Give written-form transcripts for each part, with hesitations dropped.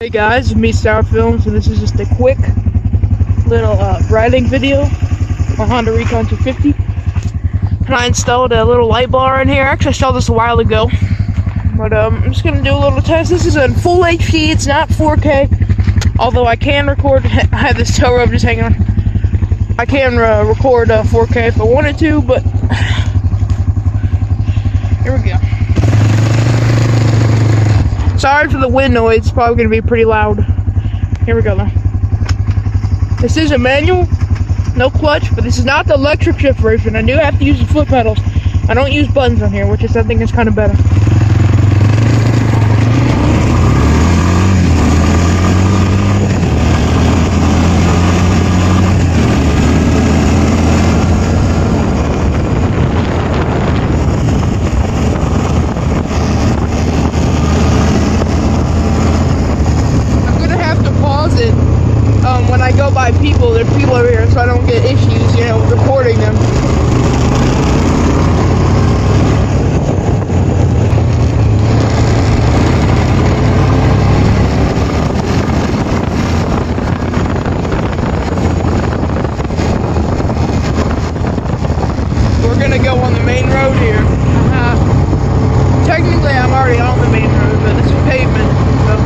Hey guys, it's me, Star Films, and this is just a quick little riding video on Honda Recon 250. And I installed a little light bar in here. Actually, I installed this a while ago, but I'm just gonna do a little test. This is in full HD. It's not 4K, although I can record. I have this tow rope just hanging on. I can record 4K if I wanted to, but here we go. Sorry for the wind noise, it's probably going to be pretty loud. Here we go though. This is a manual, no clutch, but this is not the electric shift version. I do have to use the foot pedals. I don't use buttons on here, which is, I think, is kind of better. When I go by people, there are people over here, so I don't get issues, you know, recording them. We're gonna go on the main road here. Technically, I'm already on the main road, but this is pavement, so.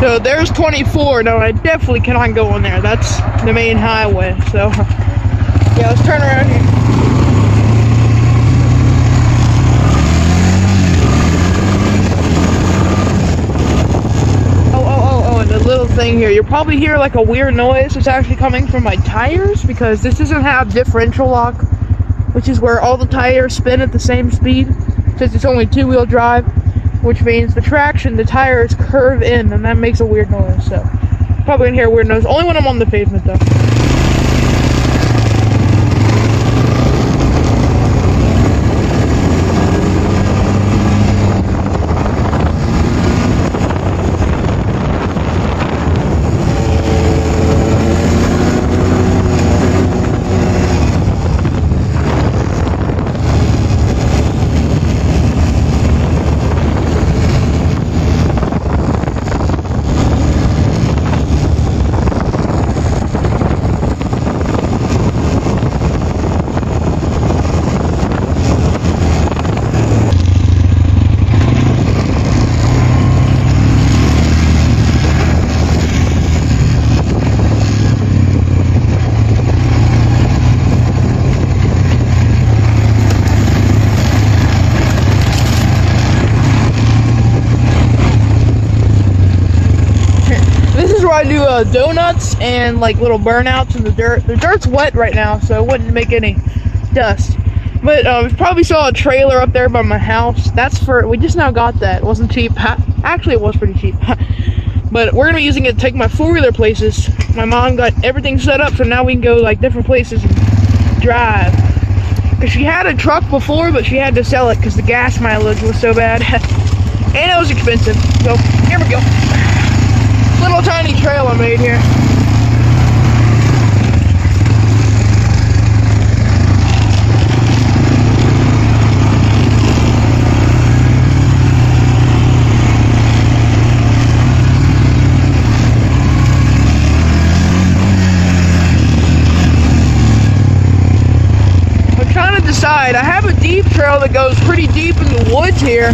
So there's 24. No, I definitely cannot go on there. That's the main highway. So yeah, let's turn around here. Oh, and the little thing here. You'll probably hear like a weird noise. It's actually coming from my tires because this doesn't have differential lock, which is where all the tires spin at the same speed, since it's only two-wheel drive. Which means the traction, the tires curve in, and that makes a weird noise. So, probably gonna hear a weird noise. Only when I'm on the pavement, though. I do donuts and like little burnouts in the dirt. The dirt's wet right now, so it wouldn't make any dust. But you probably saw a trailer up there by my house. That's for, we just now got that. It wasn't cheap. Actually, it was pretty cheap. But we're gonna be using it to take my four-wheeler places. My mom got everything set up, so now we can go like different places and drive. Cause she had a truck before, but she had to sell it because the gas mileage was so bad. And it was expensive. So here we go. Little tiny trail I made here. I'm trying to decide. I have a deep trail that goes pretty deep in the woods here.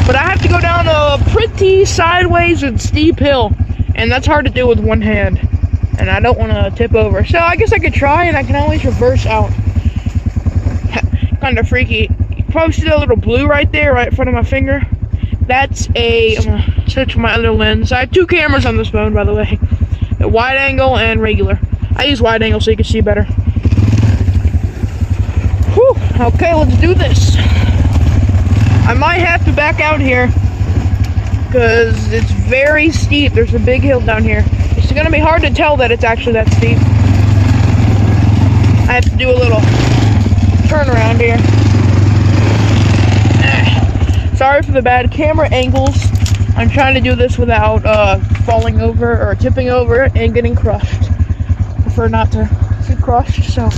But I have to go down a pretty sideways and steep hill, and that's hard to do with one hand, and I don't want to tip over. So I guess I could try, and I can always reverse out. Kind of freaky. You probably see that little blue right there, right in front of my finger. That's a, I'm gonna switch my other lens. I have two cameras on this phone, by the way. A wide angle and regular. I use wide angle so you can see better. Whew, okay, let's do this. I might have to back out here because it's very steep. There's a big hill down here. It's It's gonna be hard to tell that it's actually that steep. I have to do a little turnaround here. Sorry for the bad camera angles. I'm trying to do this without falling over or tipping over and getting crushed. Prefer not to get crushed, so.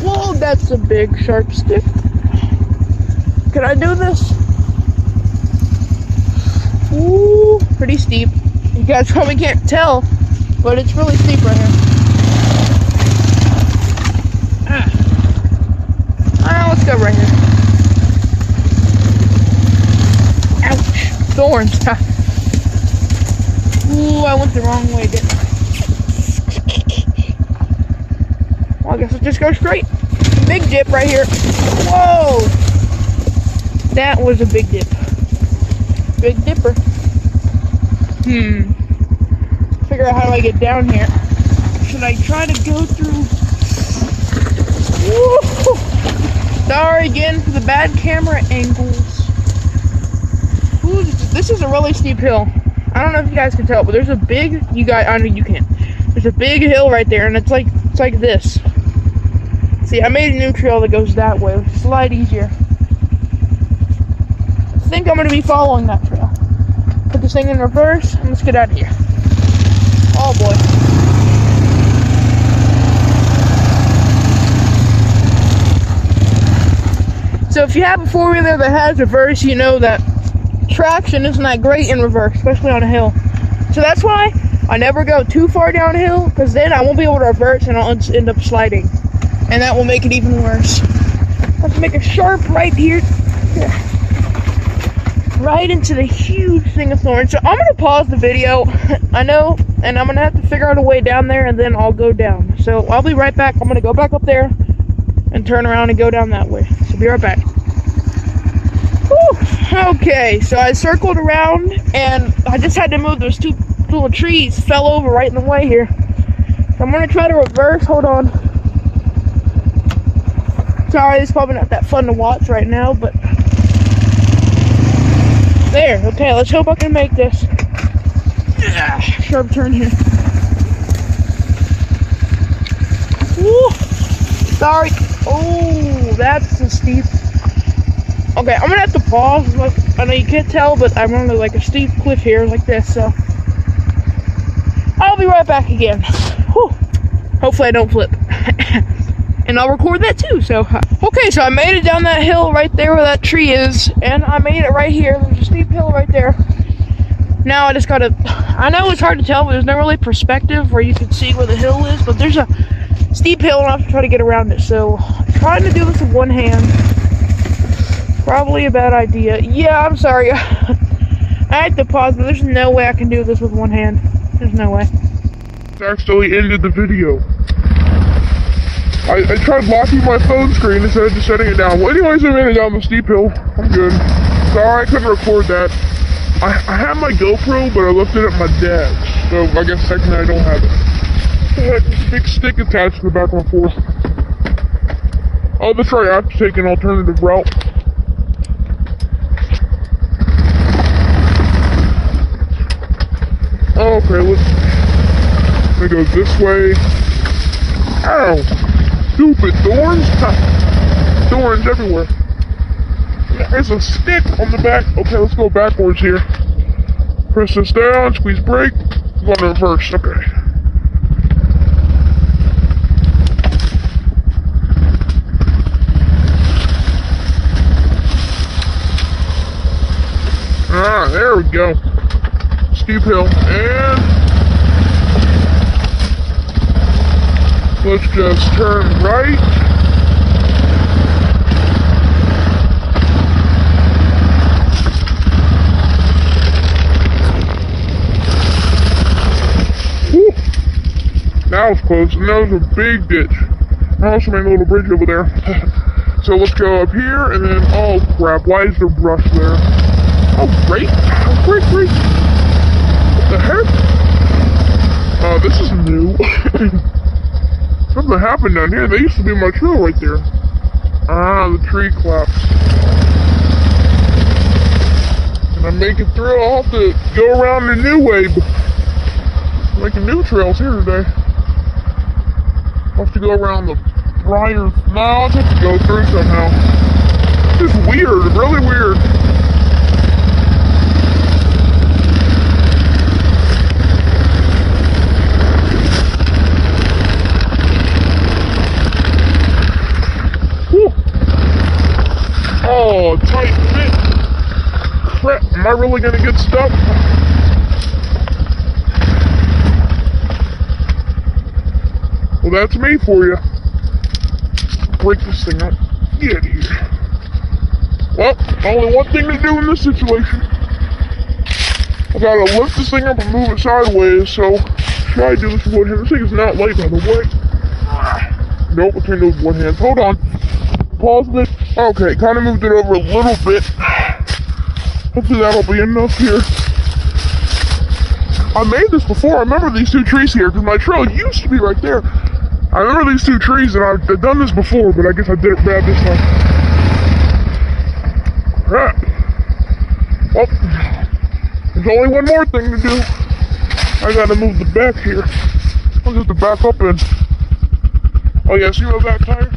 Whoa, that's a big sharp stick. Can I do this? Ooh, pretty steep. You guys probably can't tell, but it's really steep right here. Let's go right here. Ouch, thorns. Ooh, I went the wrong way, didn't I? Well, I guess I'll just go straight. Big dip right here. Whoa! That was a big dip. Big dipper. Figure out how do I get down here. Should I try to go through? Woo! Sorry again for the bad camera angles. Ooh, this is a really steep hill. I don't know if you guys can tell, but there's a big, I know you can't. There's a big hill right there, and it's like this. See, I made a new trail that goes that way, which is a lot easier. I think I'm going to be following that trail. Put this thing in reverse, and let's get out of here. Oh boy. So if you have a four-wheeler that has reverse, you know that traction isn't that great in reverse, especially on a hill. So that's why I never go too far downhill, because then I won't be able to reverse and I'll end up sliding. And that will make it even worse. Let's make a sharp right here. Right into the huge thing of thorns. So I'm going to pause the video, I know, and I'm going to have to figure out a way down there and then I'll go down. So I'll be right back. I'm going to go back up there and turn around and go down that way. So be right back. Whew. Okay, so I circled around and I just had to move. Those two little trees fell over right in the way here. So I'm going to try to reverse. Hold on. Sorry, it's probably not that fun to watch right now, but there. Okay, let's hope I can make this. Sharp turn here. Woo. Sorry. Oh, that's a steep. Okay, I'm gonna have to pause. Like, I know you can't tell, but I'm on like a steep cliff here, like this. So I'll be right back again. Whew. Hopefully I don't flip. And I'll record that too, so. Okay, so I made it down that hill right there where that tree is, and I made it right here. There's a steep hill right there. Now I just gotta, I know it's hard to tell, but there's no really perspective where you can see where the hill is, but there's a steep hill and I have to try to get around it. So, trying to do this with one hand, probably a bad idea. Yeah, I'm sorry. I had to pause, but there's no way I can do this with one hand. There's no way. It actually ended the video. I tried locking my phone screen instead of just setting it down. Well, anyways, I made it down the steep hill. I'm good. Sorry, I couldn't record that. I have my GoPro, but I left it at my dad's. So I guess technically I don't have it. There's a big stick attached to the back of my fork. Oh, that's right, I have to take an alternative route. Oh, okay, let's go this way. Ow! Stupid thorns! Thorns everywhere. There's a stick on the back. Okay, let's go backwards here. Press this down, squeeze brake, go in reverse. Okay. Ah, there we go. Steep hill. And let's just turn right. Whew. That was close, and that was a big ditch. I also made a little bridge over there. So let's go up here, and then, oh crap, why is there brush there? Oh, great. Oh, great. What the heck? Oh, this is new. Something happened down here. There used to be my trail right there. Ah, the tree collapsed. And I make it through. I'll have to go around the new way. Making new trails here today. I'll have to go around the briar. No, I'll just have to go through somehow. It's just weird, really weird. Whew. Oh, tight fit. Crap, am I really gonna get stuck? Well, that's me for you. Break this thing up. Get here. Well, only one thing to do in this situation. I gotta lift this thing up and move it sideways, so try to do this with one hand. This thing is not light, by the way. Nope, I can't do it with one hand. Hold on. Pause this. Okay, kind of moved it over a little bit. Hopefully that'll be enough here. I made this before. I remember these two trees here, because my trail used to be right there. I remember these two trees, and I've done this before, but I guess I did it bad this time. Crap. Well, there's only one more thing to do. I gotta move the back here. I'll just back up in. Oh yeah, see my back tire?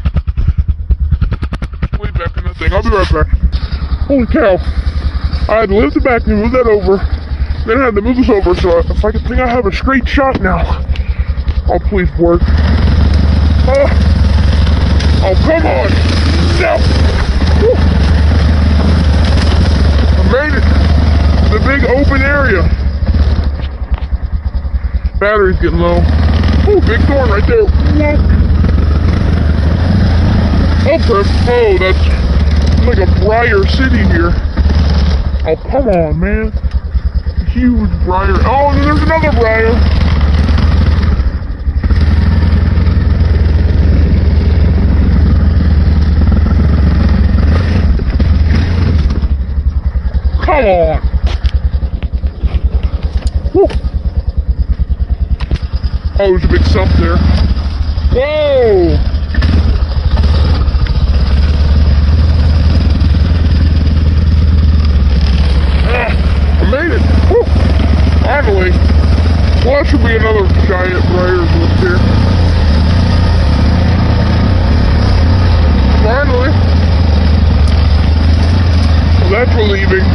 Way back in that thing. I'll be right back. Holy cow. I had to lift the back and move that over. Then I had to move this over, so if I think I have a straight shot now. Oh, please work. Oh, come on! No! Woo. I made it! The big open area. Battery's getting low. Oh, big thorn right there. Whoa. Okay. Oh, that's like a briar city here. Oh, come on, man. Huge briar. Oh, and there's another briar. Come on! Woo. Oh, there's a big sump there. Whoa! I made it! Woo. Finally! Well, that should be another giant briar's up here. Finally! Well, that's relieving.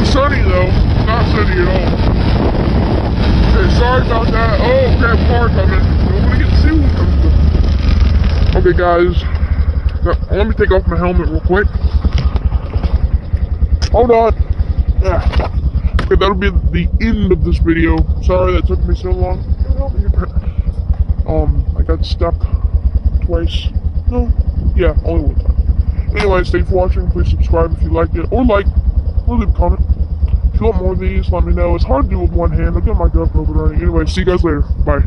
Sunny though, not sunny at all. Okay, sorry about that. Oh, okay, car coming. Nobody can see what comes. Okay, guys, now, let me take off my helmet real quick. Hold on. Yeah. Okay, that'll be the end of this video. Sorry that took me so long. I got stuck twice. No, yeah, only one time. Anyways, thanks for watching. Please subscribe if you liked it, or leave a comment. If you want more of these, let me know. It's hard to do with one hand. I've got my GoPro running. Anyway, see you guys later. Bye.